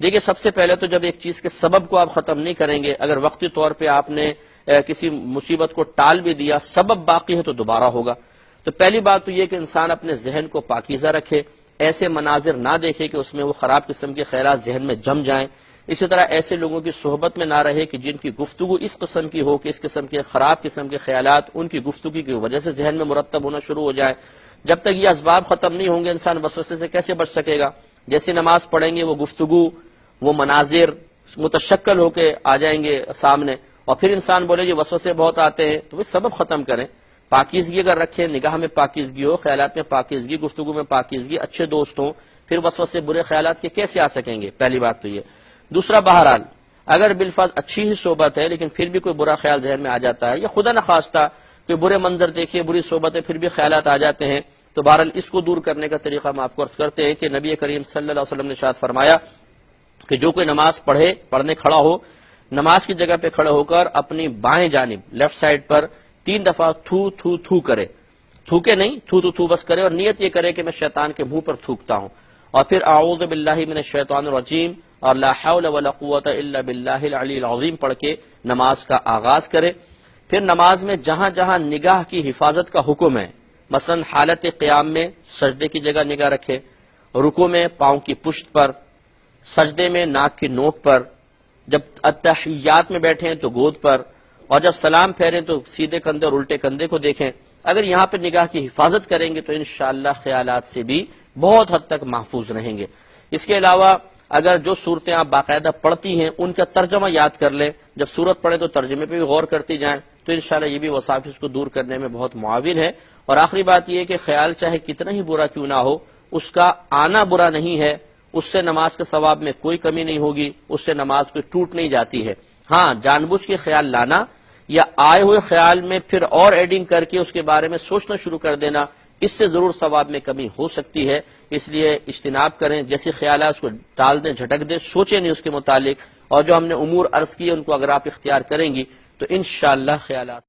دیکھیے سب سے پہلے تو جب ایک چیز کے سبب کو آپ ختم نہیں کریں گے، اگر وقتی طور پہ آپ نے کسی مصیبت کو ٹال بھی دیا، سبب باقی ہے تو دوبارہ ہوگا۔ تو پہلی بات تو یہ کہ انسان اپنے ذہن کو پاکیزہ رکھے، ایسے مناظر نہ دیکھے کہ اس میں وہ خراب قسم کے خیالات ذہن میں جم جائیں۔ اسی طرح ایسے لوگوں کی صحبت میں نہ رہے کہ جن کی گفتگو اس قسم کی ہو کہ اس قسم کے خراب قسم کے خیالات ان کی گفتگو کی وجہ سے ذہن میں مرتب ہونا شروع ہو جائیں۔ جب تک یہ اسباب ختم نہیں ہوں گے انسان وسوسے سے کیسے بچ سکے گا؟ جیسے نماز پڑھیں گے وہ گفتگو، وہ مناظر متشکل ہو کے آ جائیں گے سامنے، اور پھر انسان بولے یہ وسوسے بہت آتے ہیں، تو وہ سبب ختم کریں۔ پاکیزگی اگر رکھیں، نگاہ میں پاکیزگی ہو، خیالات میں پاکیزگی، گفتگو میں پاکیزگی، اچھے دوست ہوں، پھر وسوسے برے خیالات کے کیسے آ سکیں گے؟ پہلی بات تو یہ۔ دوسرا، بہرحال اگر بالفرض اچھی ہی صحبت ہے لیکن پھر بھی کوئی برا خیال ذہن میں آ جاتا ہے، یا خدا نخواستہ کوئی برے منظر دیکھے، بری صحبت ہے، پھر بھی خیالات آ جاتے ہیں، تو بہرحال اس کو دور کرنے کا طریقہ ہم آپ کو عرض کرتے ہیں کہ نبی کریم صلی اللہ علیہ وسلم نے ارشاد فرمایا کہ جو کوئی نماز پڑھنے کھڑا ہو، نماز کی جگہ پہ کھڑے ہو کر اپنی بائیں جانب لیفٹ سائڈ پر 3 دفعہ تھو تھو تھو کرے، تھوکے نہیں، تھو تھو تھو بس کرے، اور نیت یہ کرے کہ میں شیطان کے منہ پر تھوکتا ہوں، اور پھر اعوذ باللہ من الشیطان الرجیم اور لا حول ولا قوت الا باللہ العلی العظیم پڑھ کے نماز کا آغاز کرے۔ پھر نماز میں جہاں جہاں نگاہ کی حفاظت کا حکم ہے، مثلا حالت قیام میں سجدے کی جگہ نگاہ رکھے، رکوع میں پاؤں کی پشت پر، سجدے میں ناک کی نوک پر، جب اتحیات میں بیٹھیں تو گود پر، اور جب سلام پھیریں تو سیدھے کندھے اور الٹے کندھے کو دیکھیں۔ اگر یہاں پہ نگاہ کی حفاظت کریں گے تو انشاءاللہ خیالات سے بھی بہت حد تک محفوظ رہیں گے۔ اس کے علاوہ اگر جو صورتیں آپ باقاعدہ پڑھتی ہیں ان کا ترجمہ یاد کر لیں، جب صورت پڑھیں تو ترجمے پہ بھی غور کرتی جائیں، تو انشاءاللہ یہ بھی وساوس کو دور کرنے میں بہت معاون ہے۔ اور آخری بات یہ ہے کہ خیال چاہے کتنا ہی برا کیوں نہ ہو، اس کا آنا برا نہیں ہے، اس سے نماز کے ثواب میں کوئی کمی نہیں ہوگی، اس سے نماز کوئی ٹوٹ نہیں جاتی ہے۔ ہاں، جان بوجھ کے خیال لانا یا آئے ہوئے خیال میں پھر اور ایڈنگ کر کے اس کے بارے میں سوچنا شروع کر دینا، اس سے ضرور ثواب میں کمی ہو سکتی ہے۔ اس لیے اجتناب کریں، جیسے خیالات اس کو ڈال دیں، جھٹک دیں، سوچیں نہیں اس کے متعلق، اور جو ہم نے امور عرض کیے ان کو اگر آپ اختیار کریں گی تو انشاءاللہ خیالات